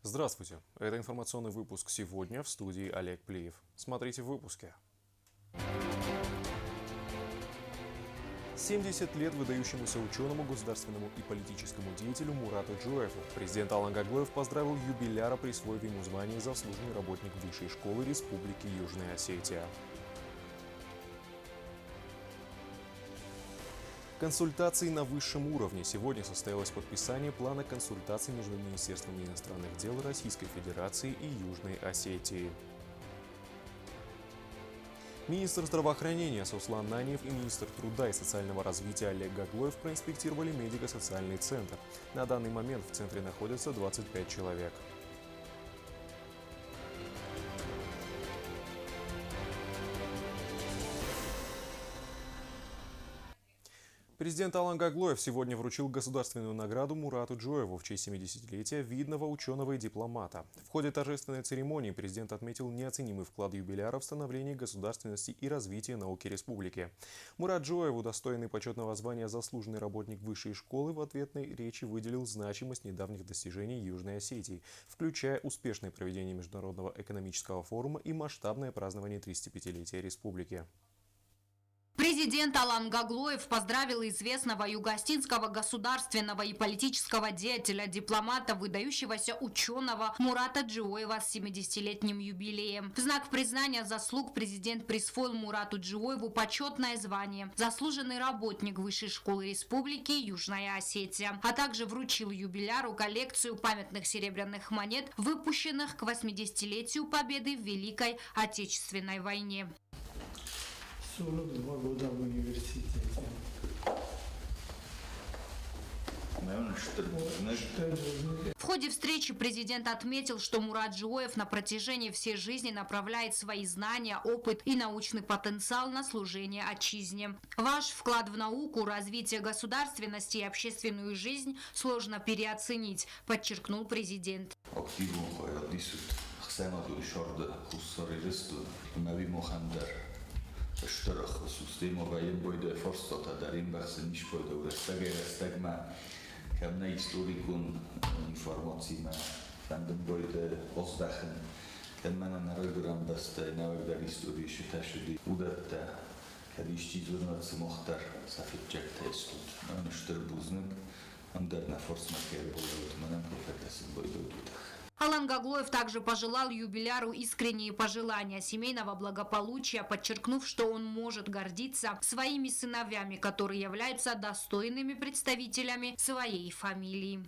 Здравствуйте! Это информационный выпуск сегодня в студии Олег Плиев. Смотрите в выпуске. 70 лет выдающемуся ученому, государственному и политическому деятелю Мурату Джоеву. Президент Алан Гаглоев поздравил юбиляра, присвоив ему звание «Заслуженный работник Высшей школы Республики Южная Осетия». Консультации на высшем уровне. Сегодня состоялось подписание плана консультаций между Министерством иностранных дел Российской Федерации и Южной Осетии. Министр здравоохранения Суслан Наниев и министр труда и социального развития Олег Гаглоев проинспектировали медико-социальный центр. На данный момент в центре находятся 25 человек. Президент Алан Гаглоев сегодня вручил государственную награду Мурату Джоеву в честь 70-летия видного ученого и дипломата. В ходе торжественной церемонии президент отметил неоценимый вклад юбиляра в становление государственности и развитие науки республики. Мурат Джоев, удостоенный почетного звания «Заслуженный работник Высшей школы», в ответной речи выделил значимость недавних достижений Южной Осетии, включая успешное проведение Международного экономического форума и масштабное празднование 35-летия республики. Президент Алан Гаглоев поздравил известного юго-осетинского государственного и политического деятеля, дипломата, выдающегося ученого Мурата Джоева с 70-летним юбилеем. В знак признания заслуг президент присвоил Мурату Джоеву почетное звание «Заслуженный работник Высшей школы Республики Южная Осетия», а также вручил юбиляру коллекцию памятных серебряных монет, выпущенных к 80-летию победы в Великой Отечественной войне. 42 года в университете. В ходе встречи президент отметил, что Мурат Джоев на протяжении всей жизни направляет свои знания, опыт и научный потенциал на служение отчизне. Ваш вклад в науку, развитие государственности и общественную жизнь сложно переоценить, подчеркнул президент. Штырых система боевой форстота дарим бахсениш бойда урестагма камна историкун информации фандом бойда оздахен камна нарыграм дастай навыгдар истории считашли удатта кадишти зурнац мохтар сафитчак тестут но штырбузник андарна форсмакер бойда манам профессор бойда удах. Алан Гаглоев также пожелал юбиляру искренние пожелания семейного благополучия, подчеркнув, что он может гордиться своими сыновьями, которые являются достойными представителями своей фамилии.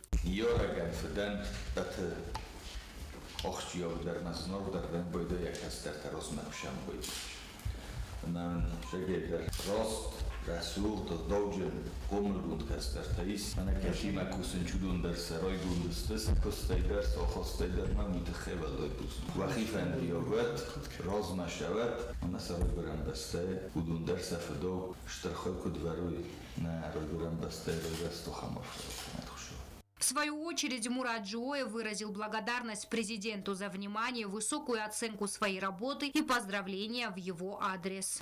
Rasul to dođe komlund kastartais ana kashima kusen chudundar saroy gundustas kostaydar sohostaydar mamit khevalopus wakhifan diogat rozmashavat ana saroy brandaste udundar safdo shtarkhoy dvaroy на райгурандасте райгасто хамов. В свою очередь Мурат Джоев выразил благодарность президенту за внимание, высокую оценку своей работы и поздравления в его адрес.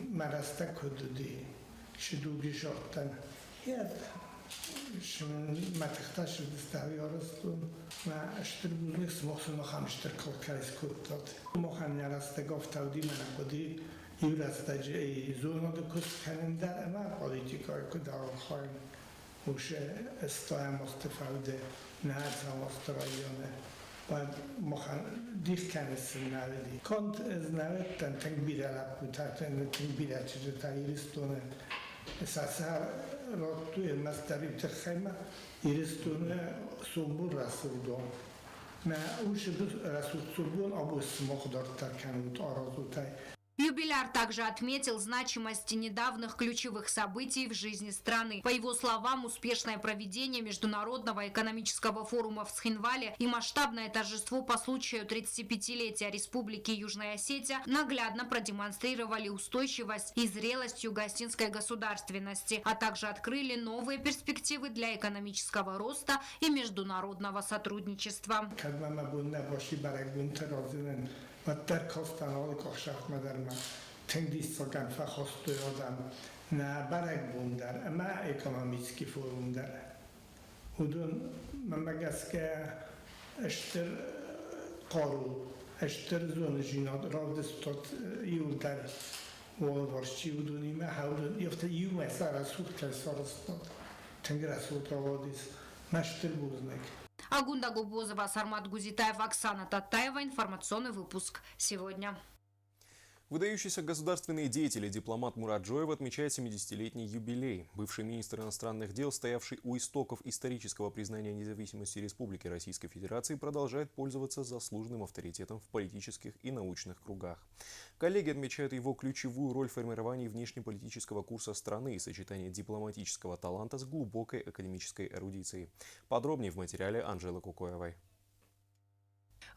شدوگی شدن یاد متختاش دستاوی آرستون و اشتر بودنی سمخصن خامشتر کل کلیس کرداد مخان نرسته گفت اودی من خودی یورسته جای زون دو کس کنن در اما پالیتیکای کدام خواهیم وش استای مستفاده نه از مسترایانه و مخان دیخ کنیسن نردی کند از نرد تنگ بیره لپوتر تنگ بیره چیزی تایریستونه ساسر راتو المستری تخیمه ایرستونه سومبول رسولدون نه اوش رسول سومبول ابو اسمخ دارتر کنود آرازوتای. Юбиляр также отметил значимость недавних ключевых событий в жизни страны. По его словам, успешное проведение Международного экономического форума в Схинвале и масштабное торжество по случаю 35-летия Республики Южная Осетия наглядно продемонстрировали устойчивость и зрелость юго-осетинской государственности, а также открыли новые перспективы для экономического роста и международного сотрудничества. Tengdiszogan fachostőadam na barekbun dar, ma ekonomiski forum dar. Udun, ma megeszke ester قارو اشتر زون جينات رادستات يودر والورشي ودوني ما حاولن يفت يوم سارة سود كالسارستات تنجر سود رواديس نشتر بوزنك. Агунда Губозова, Сармат Гузитаев, Оксана Татаева. Информационный выпуск сегодня. Выдающийся государственный деятель и дипломат Мурат Джоев отмечает 70-летний юбилей. Бывший министр иностранных дел, стоявший у истоков исторического признания независимости Республики Российской Федерации, продолжает пользоваться заслуженным авторитетом в политических и научных кругах. Коллеги отмечают его ключевую роль в формировании внешнеполитического курса страны и сочетание дипломатического таланта с глубокой академической эрудицией. Подробнее в материале Анжелы Кукоевой.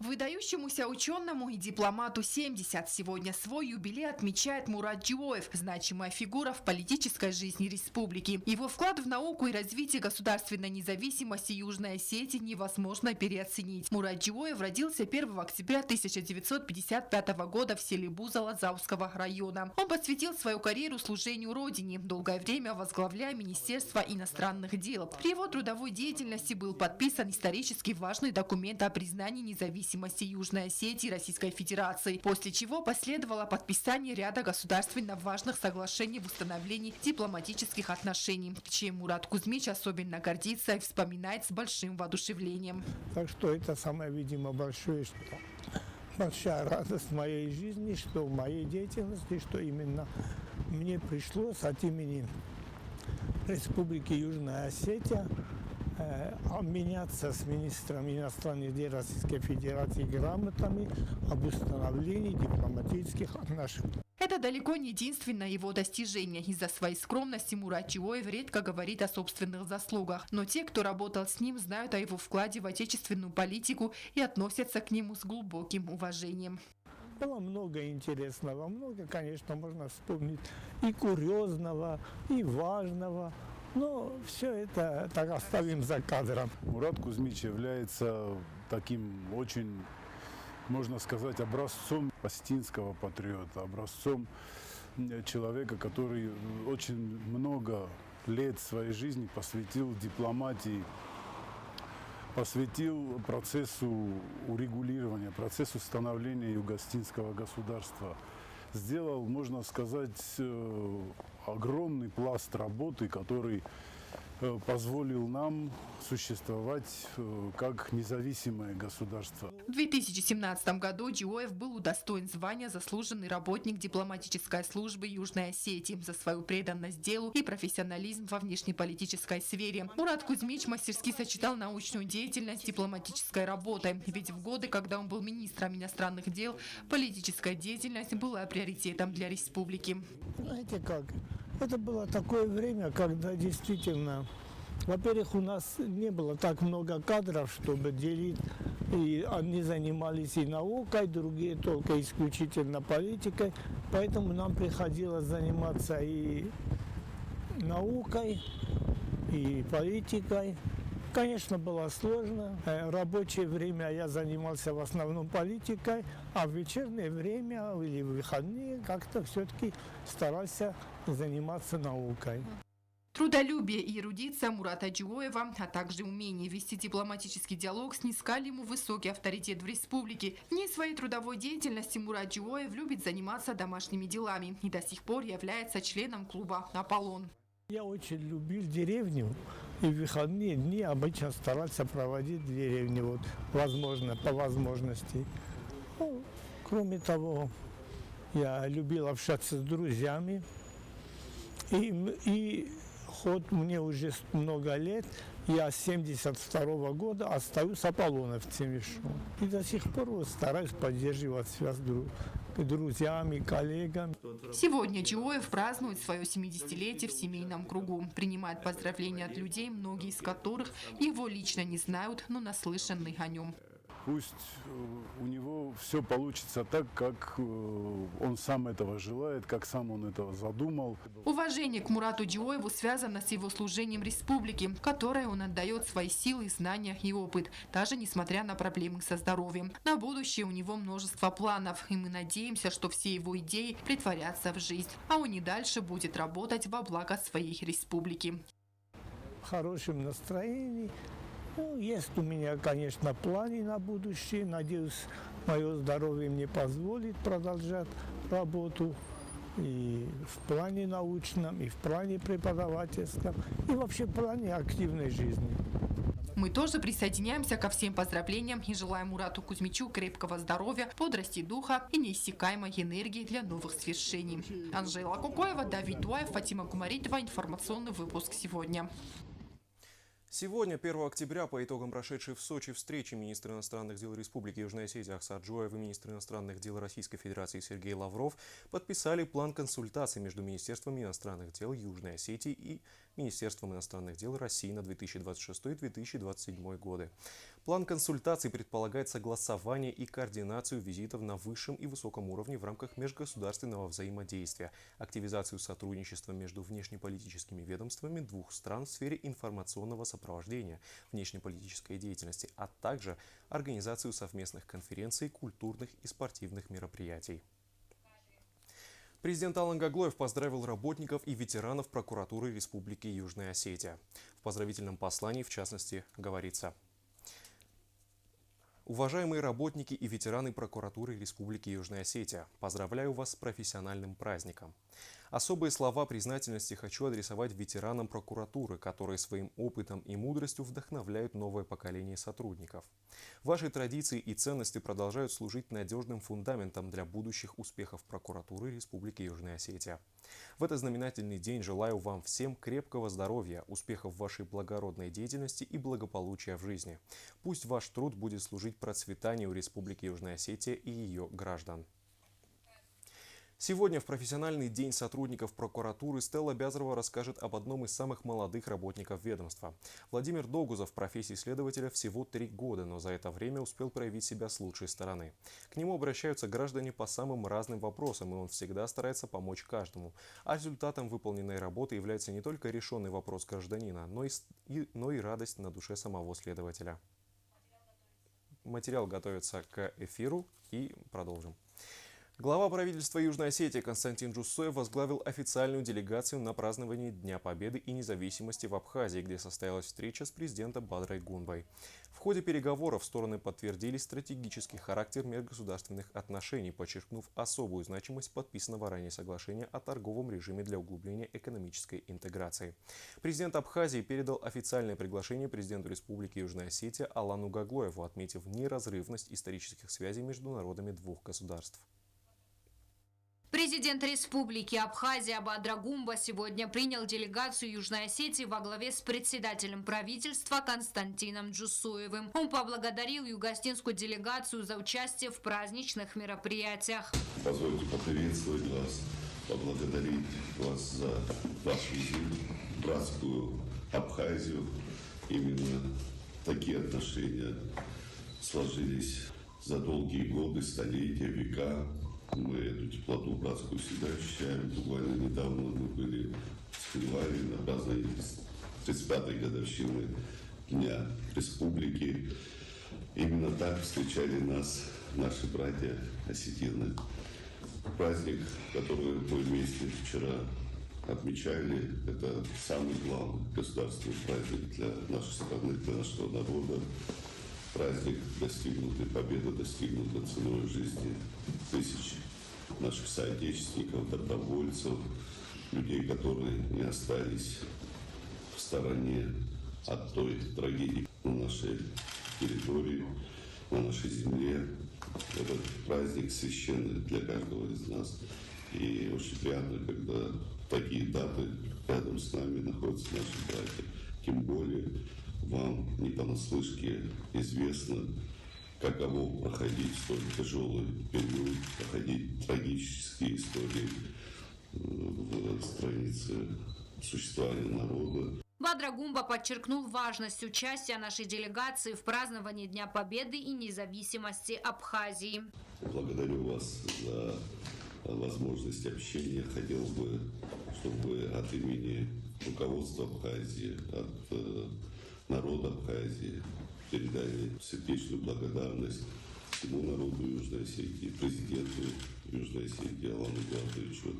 Выдающемуся ученому и дипломату 70. Сегодня свой юбилей отмечает Мурат Джоев, значимая фигура в политической жизни республики. Его вклад в науку и развитие государственной независимости Южной Осетии невозможно переоценить. Мурат Джоев родился 1 октября 1955 года в селе Бузала Заузского района. Он посвятил свою карьеру служению родине, долгое время возглавляя Министерство иностранных дел. При его трудовой деятельности был подписан исторически важный документ о признании независимости Южной Осетии Российской Федерации, после чего последовало подписание ряда государственно важных соглашений в установлении дипломатических отношений, чем Мурат Кузьмич особенно гордится и вспоминает с большим воодушевлением. Так что это самое, видимо, большая радость в моей жизни, что в моей деятельности, что именно мне пришлось от имени Республики Южная Осетия обменяться с министром иностранных дел Российской Федерации грамотами об установлении дипломатических отношений. Это далеко не единственное его достижение. Из-за своей скромности Мурат Джоев редко говорит о собственных заслугах. Но те, кто работал с ним, знают о его вкладе в отечественную политику и относятся к нему с глубоким уважением. Было много интересного, много, конечно, можно вспомнить и курьезного, и важного. Но все это так оставим за кадром. Мурат Кузьмич является таким очень, можно сказать, образцом осетинского патриота, образцом человека, который очень много лет своей жизни посвятил дипломатии, посвятил процессу урегулирования, процессу становления юго-осетинского государства. Сделал, можно сказать, огромный пласт работы, который позволил нам существовать как независимое государство. В 2017 году Джоев был удостоен звания «Заслуженный работник дипломатической службы Южной Осетии» за свою преданность делу и профессионализм во внешнеполитической сфере. Мурат Кузьмич мастерски сочетал научную деятельность с дипломатической работой, ведь в годы, когда он был министром иностранных дел, политическая деятельность была приоритетом для республики. Знаете как? Это было такое время, когда действительно, во-первых, у нас не было так много кадров, чтобы делить, и одни занимались и наукой, другие только исключительно политикой, поэтому нам приходилось заниматься и наукой, и политикой. Конечно, было сложно. В рабочее время я занимался в основном политикой, а в вечернее время или в выходные как-то все-таки старался заниматься наукой. Трудолюбие и эрудиция Мурата Джоева, а также умение вести дипломатический диалог снискали ему высокий авторитет в республике. Вне своей трудовой деятельности Мурат Джоев любит заниматься домашними делами и до сих пор является членом клуба «Аполлон». Я очень любил деревню, и в выходные дни обычно старался проводить в деревне, вот, возможно, по возможности. Ну, кроме того, я любил общаться с друзьями, и хоть мне уже много лет, я с 1972 года остаюсь аполлоновцем еще. И до сих пор вот стараюсь поддерживать связь с друзьями, коллегами. Сегодня Джоев празднует свое 70-летие в семейном кругу. Принимает поздравления от людей, многие из которых его лично не знают, но наслышаны о нем. Пусть у него все получится так, как он сам этого желает, как сам он этого задумал. Уважение к Мурату Джоеву связано с его служением республике, которой он отдает свои силы, знания и опыт, даже несмотря на проблемы со здоровьем. На будущее у него множество планов, и мы надеемся, что все его идеи притворятся в жизнь, а он и дальше будет работать во благо своей республики. В хорошем настроении Ну, есть у меня, конечно, планы на будущее. Надеюсь, мое здоровье мне позволит продолжать работу и в плане научном, и в плане преподавательском, и вообще в плане активной жизни. Мы тоже присоединяемся ко всем поздравлениям и желаем Мурату Кузьмичу крепкого здоровья, бодрости духа и неиссякаемой энергии для новых свершений. Анжела Кукоева, Давид Дуаев, Фатима Гумаритова. Информационный выпуск сегодня. Сегодня, 1 октября, по итогам прошедшей в Сочи встречи министр иностранных дел Республики Южная Осетия Ахсат Джоев и министр иностранных дел Российской Федерации Сергей Лавров подписали план консультаций между Министерством иностранных дел Южной Осетии и Министерством иностранных дел России на 2026-2027 годы. План консультаций предполагает согласование и координацию визитов на высшем и высоком уровне в рамках межгосударственного взаимодействия, активизацию сотрудничества между внешнеполитическими ведомствами двух стран в сфере информационного сопровождения внешнеполитической деятельности, а также организацию совместных конференций, культурных и спортивных мероприятий. Президент Алан Гаглоев поздравил работников и ветеранов прокуратуры Республики Южная Осетия. В поздравительном послании, в частности, говорится: «Уважаемые работники и ветераны прокуратуры Республики Южная Осетия, поздравляю вас с профессиональным праздником. Особые слова признательности хочу адресовать ветеранам прокуратуры, которые своим опытом и мудростью вдохновляют новое поколение сотрудников. Ваши традиции и ценности продолжают служить надежным фундаментом для будущих успехов прокуратуры Республики Южная Осетия. В этот знаменательный день желаю вам всем крепкого здоровья, успехов в вашей благородной деятельности и благополучия в жизни. Пусть ваш труд будет служить процветанию Республики Южная Осетия и ее граждан». Сегодня в профессиональный день сотрудников прокуратуры Стелла Бязарова расскажет об одном из самых молодых работников ведомства. Владимир Догузов в профессии следователя всего 3 года, но за это время успел проявить себя с лучшей стороны. К нему обращаются граждане по самым разным вопросам, и он всегда старается помочь каждому. А результатом выполненной работы является не только решенный вопрос гражданина, но и радость на душе самого следователя. Материал готовится к эфиру, и продолжим. Глава правительства Южной Осетии Константин Джуссоев возглавил официальную делегацию на празднование Дня Победы и независимости в Абхазии, где состоялась встреча с президентом Бадрой Гунбай. В ходе переговоров стороны подтвердили стратегический характер межгосударственных отношений, подчеркнув особую значимость подписанного ранее соглашения о торговом режиме для углубления экономической интеграции. Президент Абхазии передал официальное приглашение президенту Республики Южная Осетия Алану Гаглоеву, отметив неразрывность исторических связей между народами двух государств. Президент Республики Абхазия Бадра Гумба сегодня принял делегацию Южной Осетии во главе с председателем правительства Константином Джуссоевым. Он поблагодарил югостинскую делегацию за участие в праздничных мероприятиях. Позвольте поприветствовать вас, поблагодарить вас за ваш визит в братскую Абхазию. Именно такие отношения сложились за долгие годы, столетия, века. Мы эту теплоту братскую всегда ощущаем. Буквально недавно мы были в Хинваре на праздновании 35-й годовщины Дня Республики. Именно так встречали нас наши братья осетины. Праздник, который мы вместе вчера отмечали, это самый главный государственный праздник для нашей страны, для нашего народа. Праздник достигнутый, победа достигнута ценой жизни тысяч наших соотечественников, добровольцев, людей, которые не остались в стороне от той трагедии на нашей территории, на нашей земле. Этот праздник священный для каждого из нас. И очень приятно, когда такие даты рядом с нами находятся наши братья. Тем более вам не понаслышке известно, каково проходить столь тяжелый период, проходить трагические истории в странице существования народа. Бадра Гумба подчеркнул важность участия нашей делегации в праздновании Дня Победы и независимости Абхазии. Благодарю вас за возможность общения. Хотел бы, чтобы от имени руководства Абхазии, от народа Абхазии передали сердечную благодарность всему народу Южной Осетии, президенту Южной Осетии Алану Эдуардовичу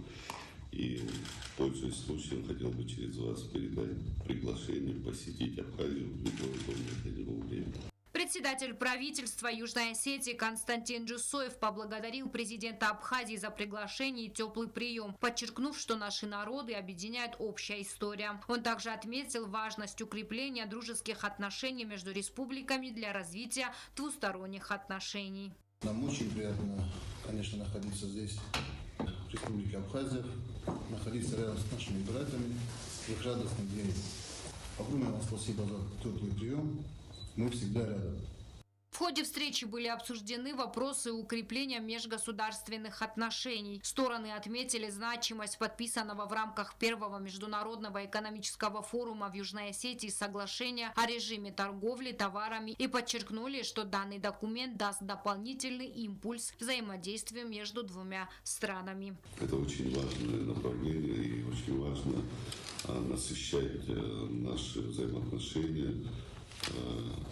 И, пользуясь случаем, хотел бы через вас передать приглашение посетить Абхазию в любое удобное для него время. Председатель правительства Южной Осетии Константин Джусоев поблагодарил президента Абхазии за приглашение и теплый прием, подчеркнув, что наши народы объединяет общая история. Он также отметил важность укрепления дружеских отношений между республиками для развития двусторонних отношений. Нам очень приятно, конечно, находиться здесь, в Республике Абхазия, находиться рядом с нашими братьями в их радостный день. Огромное вам спасибо за теплый прием. Мы всегда рядом. В ходе встречи были обсуждены вопросы укрепления межгосударственных отношений. Стороны отметили значимость подписанного в рамках первого международного экономического форума в Южной Осетии соглашения о режиме торговли товарами и подчеркнули, что данный документ даст дополнительный импульс взаимодействию между двумя странами. Это очень важное направление и очень важно насыщать наши взаимоотношения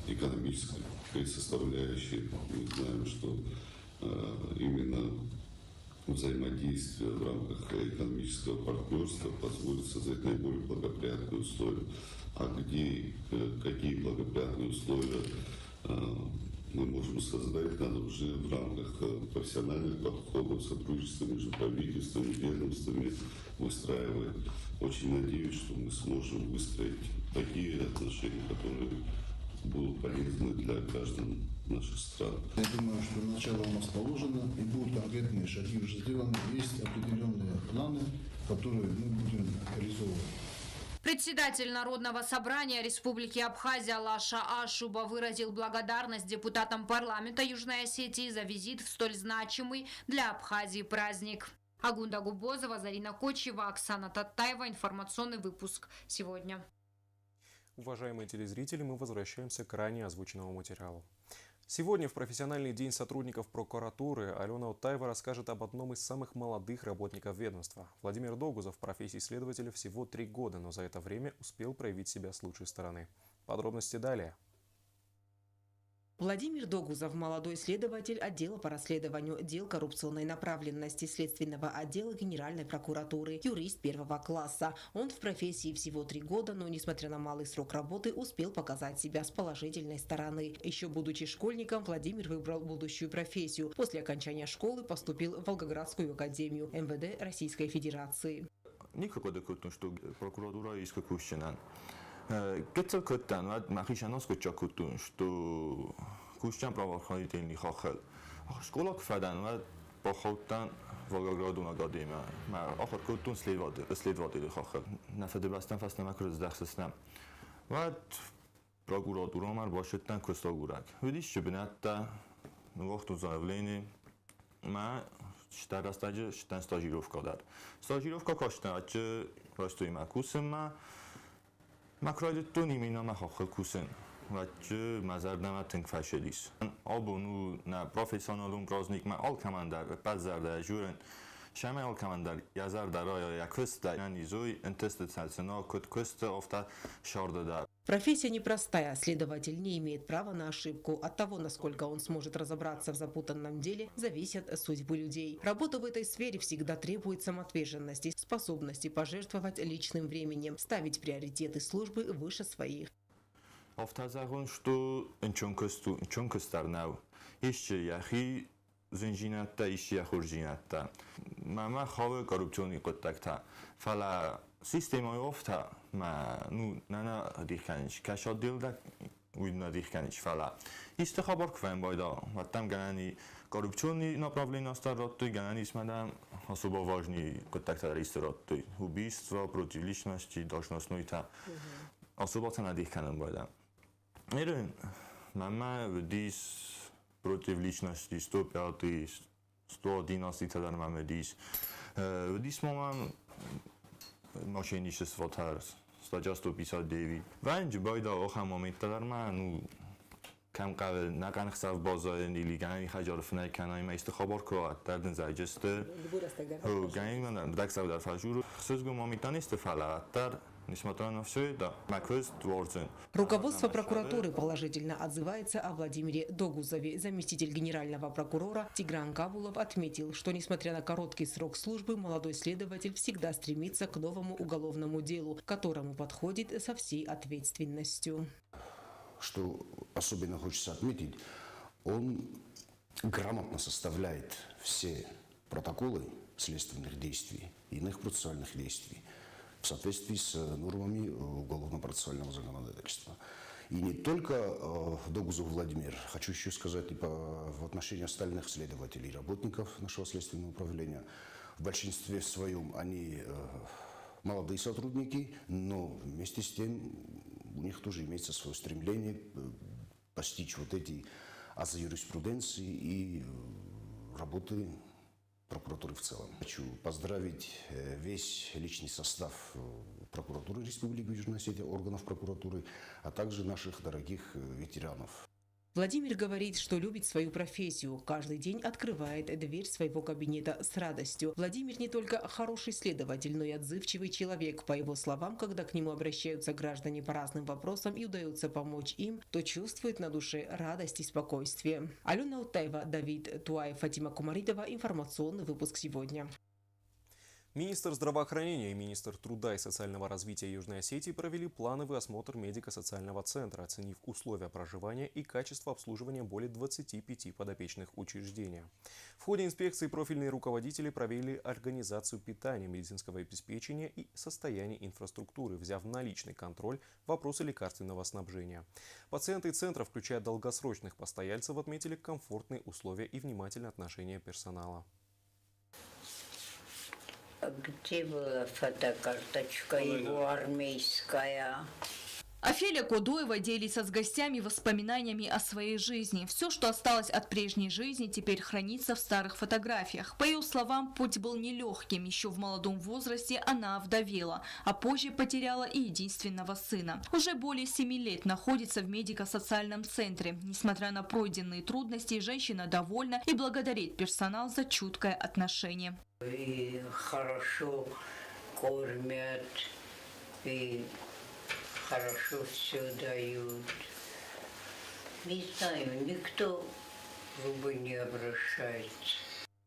экономической составляющей. Мы знаем, что именно взаимодействие в рамках экономического партнерства позволит создать наиболее благоприятные условия. А какие благоприятные условия мы можем создать, надо уже в рамках профессиональных подходов, сотрудничества между правительствами, ведомствами выстраивать. Очень надеюсь, что мы сможем выстроить такие отношения, которые будут полезны для граждан наших стран. Я думаю, что начало у нас положено, и будут конкретные шаги уже сделаны. Есть определенные планы, которые мы будем реализовывать. Председатель Народного собрания Республики Абхазия Лаша Ашуба выразил благодарность депутатам парламента Южной Осетии за визит в столь значимый для Абхазии праздник. Агунда Губозова, Зарина Кочева, Оксана Таттаева. Информационный выпуск сегодня. Уважаемые телезрители, мы возвращаемся к ранее озвученному материалу. Сегодня в профессиональный день сотрудников прокуратуры Алена Оттаева расскажет об одном из самых молодых работников ведомства. Владимир Догузов в профессии следователя всего 3 года, но за это время успел проявить себя с лучшей стороны. Подробности далее. Владимир Догузов – молодой следователь отдела по расследованию дел коррупционной направленности Следственного отдела Генеральной прокуратуры, юрист 1-го класса. Он в профессии всего 3 года, но, несмотря на малый срок работы, успел показать себя с положительной стороны. Еще будучи школьником, Владимир выбрал будущую профессию. После окончания школы поступил в Волгоградскую академию МВД Российской Федерации. Прокуратура Գեցել կտան, մախիշանոս կճակուտուն, что кушчан правоохранительных охел. Школа кфадан, похотан Волгоградун академия. Ахар кутун следователь охел. На федеральном фасте макроз дахсеснам. Вот прокуратура мар башеттан костогурак. Видишь, что бинатта вахту заявление ма штарастаджи штан стажировка дад. Стажировка каштан, че растуй макусма. Макроидтун именно махахал кусен, ваче мазардаматинг фашелис. Албону на профессионалум праздник ма ал командар базарда журен. Шаме ал командар язар дарая яквеста нанизуй интеституционал код квеста офта шардада. Профессия непростая, следователь не имеет права на ошибку. От того, насколько он сможет разобраться в запутанном деле, зависят судьбы людей. Работа в этой сфере всегда требует самоотверженности, способности пожертвовать личным временем, ставить приоритеты службы выше своих. Автозагон, что инчонкостарнау, еще яхи зенжината, еще яхуржината. Мама хаве коррупционный контакта. Фала система офта, ну, нана дихканич, кашат дилда, уйдна дихканич фала. Исте хабар квен байда, вот там ганани коррупционный направление старотты, ганани смада особо важный контакт ресторотты, убийство против личности, должностной-то особо цена дихканен байда. Ирен, мама ведис против личности 105, 111 тадар мама ведис. Ведис мама мошенничество тарс 159. Ванж байда охам момент тадар ма کم قبل نگن خساف بازار نیلیگانی خجالت نکنای میست خبر کرد دردن زایجسته. گنی من دکس در فجور خصوص گم میتونست فعالتر Несмотря на все это, Маквест Дворцен. Руководство прокуратуры положительно отзывается о Владимире Догузове. Заместитель генерального прокурора Тигран Кабулов отметил, что несмотря на короткий срок службы, молодой следователь всегда стремится к новому уголовному делу, к которому подходит со всей ответственностью. Что особенно хочется отметить, он грамотно составляет все протоколы следственных действий и иных процессуальных действий в соответствии с нормами уголовно-процессуального законодательства. И не только Догузов Владимир, хочу еще сказать и в отношении остальных следователей и работников нашего следственного управления. В большинстве своем они молодые сотрудники, но вместе с тем у них тоже имеется свое стремление постичь вот эти азы юриспруденции и работы прокуратуры в целом. Хочу поздравить весь личный состав прокуратуры Республики Южная Осетия, органов прокуратуры, а также наших дорогих ветеранов. Владимир говорит, что любит свою профессию. Каждый день открывает дверь своего кабинета с радостью. Владимир не только хороший следователь, но и отзывчивый человек. По его словам, когда к нему обращаются граждане по разным вопросам и удается помочь им, то чувствует на душе радость и спокойствие. Алена Утаева, Давид Туаев, Фатима Кумаридова. Информационный выпуск сегодня. Министр здравоохранения и министр труда и социального развития Южной Осетии провели плановый осмотр медико-социального центра, оценив условия проживания и качество обслуживания более 25 подопечных учреждения. В ходе инспекции профильные руководители провели организацию питания, медицинского обеспечения и состояние инфраструктуры, взяв на личный контроль вопросы лекарственного снабжения. Пациенты центра, включая долгосрочных постояльцев, отметили комфортные условия и внимательное отношение персонала. Где была фотокарточка его армейская? Офелия Кодоева делится с гостями воспоминаниями о своей жизни. Все, что осталось от прежней жизни, теперь хранится в старых фотографиях. По ее словам, путь был нелегким. Еще в молодом возрасте она овдовела, а позже потеряла и единственного сына. Уже более 7 лет находится в медико-социальном центре. Несмотря на пройденные трудности, женщина довольна и благодарит персонал за чуткое отношение. И хорошо кормят, и хорошо все дают. Не знаю, никто зубы не обращается.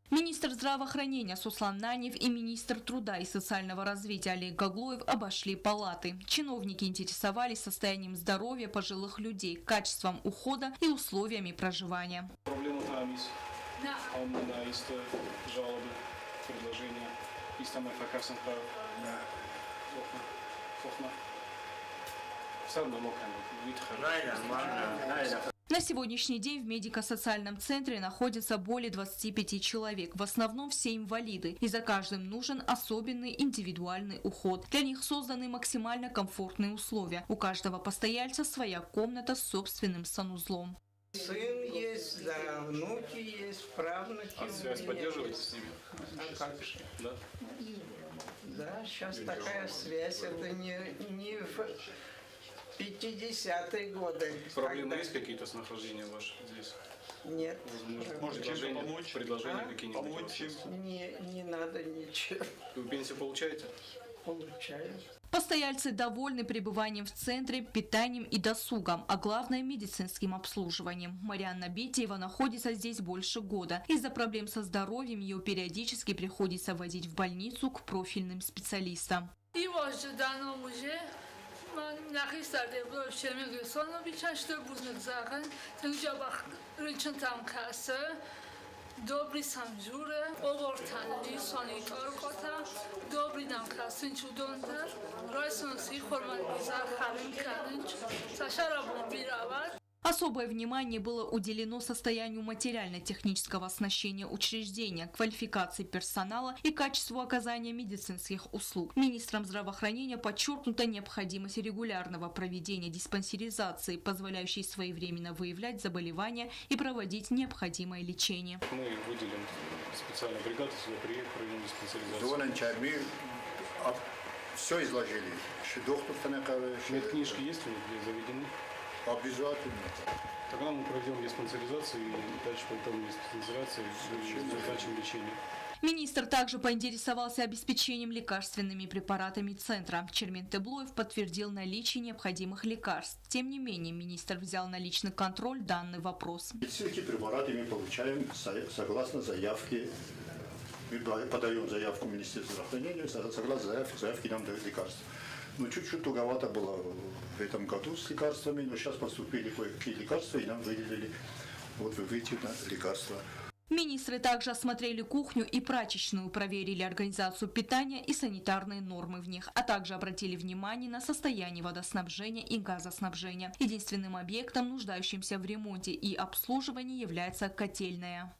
Министр здравоохранения Суслан Нанев и министр труда и социального развития Олег Гаглоев обошли палаты. Чиновники интересовались состоянием здоровья пожилых людей, качеством ухода и условиями проживания. Проблема там есть. Есть жалобы, предложения. Есть там факасом право. На сегодняшний день в медико-социальном центре находится более 25 человек. В основном все инвалиды. И за каждым нужен особенный индивидуальный уход. Для них созданы максимально комфортные условия. У каждого постояльца своя комната с собственным санузлом. Сын есть, да, внуки есть, правнуки. А связь поддерживаете с ними? А как же? Да? Да, сейчас такая связь, это не в 50-е годы. Проблемы есть какие-то с нахождением ваших здесь? Нет. Может, чем-то помочь? Предложения какие-нибудь? Помочь? Не надо ничего. Вы пенсию получаете? Получаю. Постояльцы довольны пребыванием в центре, питанием и досугом, а главное медицинским обслуживанием. Марианна Битеева находится здесь больше года. Из-за проблем со здоровьем ее периодически приходится возить в больницу к профильным специалистам. Добрый самжуре, овортанли, санитар кота, добрый намка синчудонтар, райсонси хорман биза харин каринч, сашарабон бирават. Особое внимание было уделено состоянию материально-технического оснащения учреждения, квалификации персонала и качеству оказания медицинских услуг. Министром здравоохранения подчеркнута необходимость регулярного проведения диспансеризации, позволяющей своевременно выявлять заболевания и проводить необходимое лечение. Мы выделим специальную бригаду, сюда приехали, проведем диспансеризацию. Все изложили. Медкнижки есть у них где заведены? Обязательно. Тогда мы проведем диспансеризацию и дальше по итогам диспансеризации задачам лечения. Министр также поинтересовался обеспечением лекарственными препаратами центра. Чермен Теблоев подтвердил наличие необходимых лекарств. Тем не менее, министр взял на личный контроль данный вопрос. Все эти препараты мы получаем согласно заявке. Мы подаем заявку в Министерство здравоохранения, согласно заявке нам дают лекарства. Но чуть-чуть туговато было в этом году с лекарствами, но сейчас поступили кое-какие лекарства и нам выделили вот эти лекарства. Министры также осмотрели кухню и прачечную, проверили организацию питания и санитарные нормы в них, а также обратили внимание на состояние водоснабжения и газоснабжения. Единственным объектом, нуждающимся в ремонте и обслуживании, является котельная.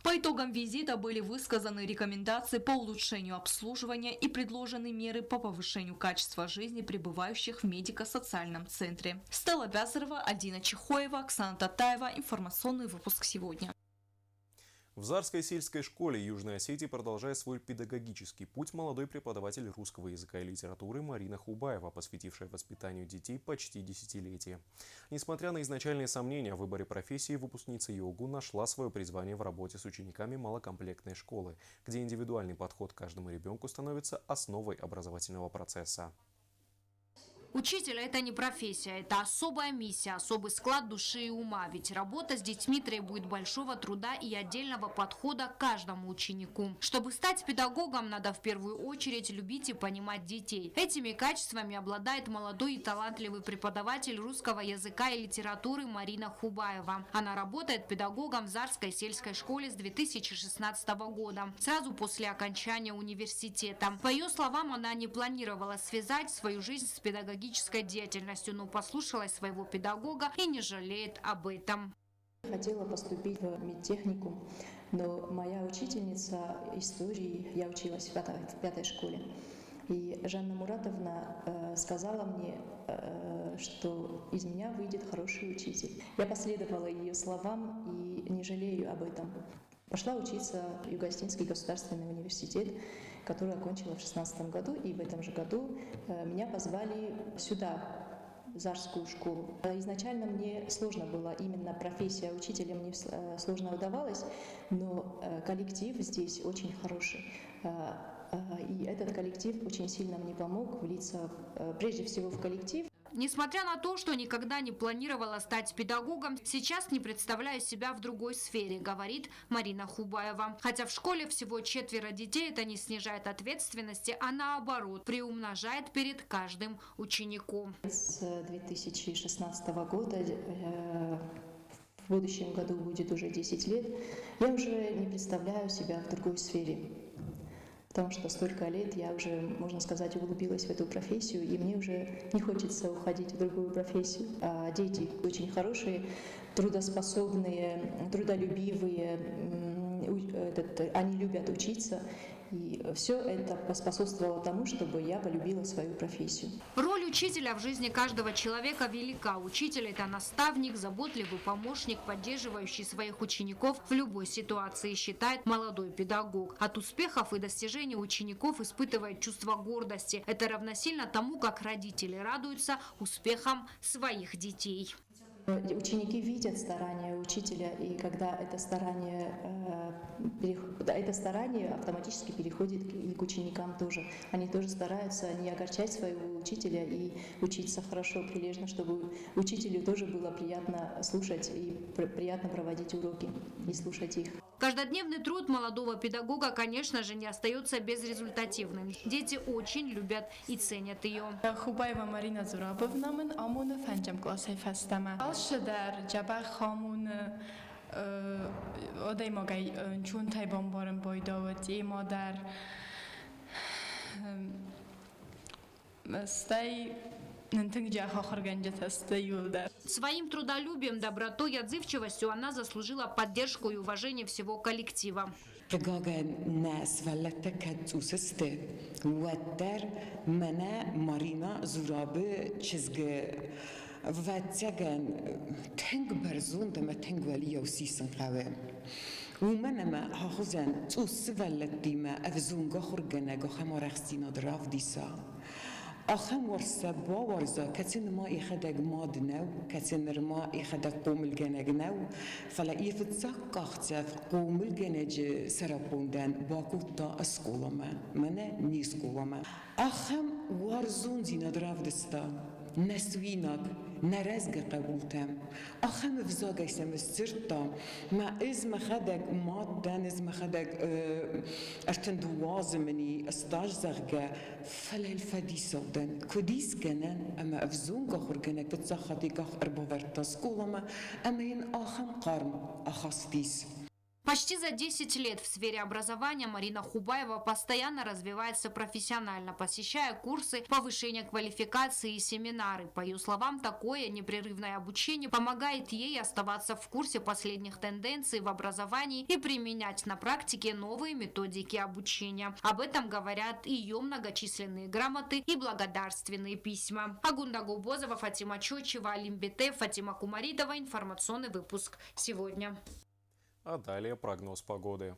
По итогам визита были высказаны рекомендации по улучшению обслуживания и предложены меры по повышению качества жизни пребывающих в медико-социальном центре. Стелла Бязарова, Альдина Чехоева, Оксана Татаева. Информационный выпуск сегодня. В Зарской сельской школе Южной Осетии продолжает свой педагогический путь молодой преподаватель русского языка и литературы Марина Хубаева, посвятившая воспитанию детей почти десятилетие. Несмотря на изначальные сомнения в выборе профессии, выпускница ЙОГУ нашла свое призвание в работе с учениками малокомплектной школы, где индивидуальный подход к каждому ребенку становится основой образовательного процесса. Учитель – это не профессия, это особая миссия, особый склад души и ума. Ведь работа с детьми требует большого труда и отдельного подхода к каждому ученику. Чтобы стать педагогом, надо в первую очередь любить и понимать детей. Этими качествами обладает молодой и талантливый преподаватель русского языка и литературы Марина Хубаева. Она работает педагогом в Зарской сельской школе с 2016 года, сразу после окончания университета. По ее словам, она не планировала связать свою жизнь с педагогической деятельностью, но послушалась своего педагога и не жалеет об этом. Хотела поступить в медтехникум, но моя учительница истории, я училась в пятой школе, и Жанна Муратовна сказала мне, что из меня выйдет хороший учитель. Я последовала ее словам и не жалею об этом. Пошла учиться в Юго-Осетинский государственный университет, который окончила в 2016 году, и в этом же году меня позвали сюда, в Зарскую школу. Изначально мне сложно было, именно профессия учителя мне сложно удавалась, но коллектив здесь очень хороший. И этот коллектив очень сильно мне помог влиться прежде всего в коллектив. Несмотря на то, что никогда не планировала стать педагогом, сейчас не представляю себя в другой сфере, говорит Марина Хубаева. Хотя в школе всего 4 детей, это не снижает ответственности, а наоборот, приумножает перед каждым учеником. С 2016 года, в будущем году будет уже 10 лет, я уже не представляю себя в другой сфере. Потому что столько лет я уже, можно сказать, углубилась в эту профессию, и мне уже не хочется уходить в другую профессию. А дети очень хорошие, трудоспособные, трудолюбивые, они любят учиться. И все это поспособствовало тому, чтобы я полюбила свою профессию. Роль учителя в жизни каждого человека велика. Учитель – это наставник, заботливый помощник, поддерживающий своих учеников в любой ситуации, считает молодой педагог. От успехов и достижений учеников испытывает чувство гордости. Это равносильно тому, как родители радуются успехам своих детей. Ученики видят старания учителя, и когда это старание автоматически переходит и к ученикам тоже. Они тоже стараются не огорчать своего учителя и учиться хорошо, прилежно, чтобы учителю тоже было приятно слушать и приятно проводить уроки и слушать их. Каждодневный труд молодого педагога, конечно же, не остается безрезультативным. Дети очень любят и ценят ее. Хубаева Марина Зурабовна, мен амун панчам классе фастама. Алшдар джабах хамун одай магай чун тай бомбарм бойдават и мадар стай. Своим трудолюбием, добротой и отзывчивостью она заслужила поддержку и уважение всего коллектива. Regagen nas valletta katsusiste wetter mena marina zurabe çizgi vatsagan teng berzun da teng veli yosisan qawe ومنما هاخذن تؤس فلتي ما أفزون جخر جنا جخم ورخسينا دراف ديسا أخم ورسبا ورزا كتن ما يخدق ماد نو كتن رما يخدق قوم الجناج نو فلا يفتسق أختف قوم الجناج سرقوندن باكوتا أسكولا ما منا نيسكولا ما أخم ورزون زينا دراف دستا نسوينك نرزق قبولتم أخم فزاق يسمى السرطة ما إزم خدق مادن إزم خدق أرتن دوازمني استاج زغجة فلا الفدي صودن كديس جنن أما أفزون قخر جنك بتزخدي قخ أربع ورتاس كولما أما ين أخم قرن أخستيس. Почти за 10 лет в сфере образования Марина Хубаева постоянно развивается профессионально, посещая курсы повышения квалификации и семинары. По ее словам, такое непрерывное обучение помогает ей оставаться в курсе последних тенденций в образовании и применять на практике новые методики обучения. Об этом говорят ее многочисленные грамоты и благодарственные письма. Агунда Губозова, Фатима Чочева, Алим Бете, Фатима Кумаридова. Информационный выпуск сегодня. А далее прогноз погоды.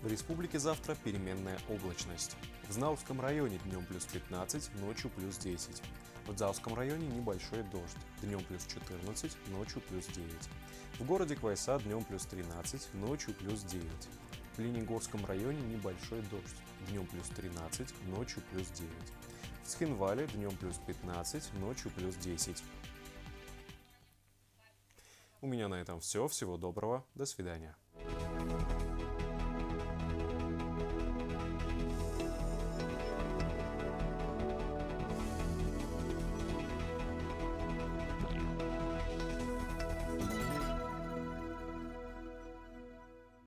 В республике завтра переменная облачность. В Знаутском районе днем плюс 15, ночью плюс 10. В Дзауском районе небольшой дождь. Днем плюс 14, ночью плюс 9. В городе Квайса днем плюс 13, ночью плюс 9. В Ленигорском районе небольшой дождь. Днем плюс 13, ночью плюс 9. В Цхинвале днем плюс 15, ночью плюс 10. У меня на этом все. Всего доброго. До свидания.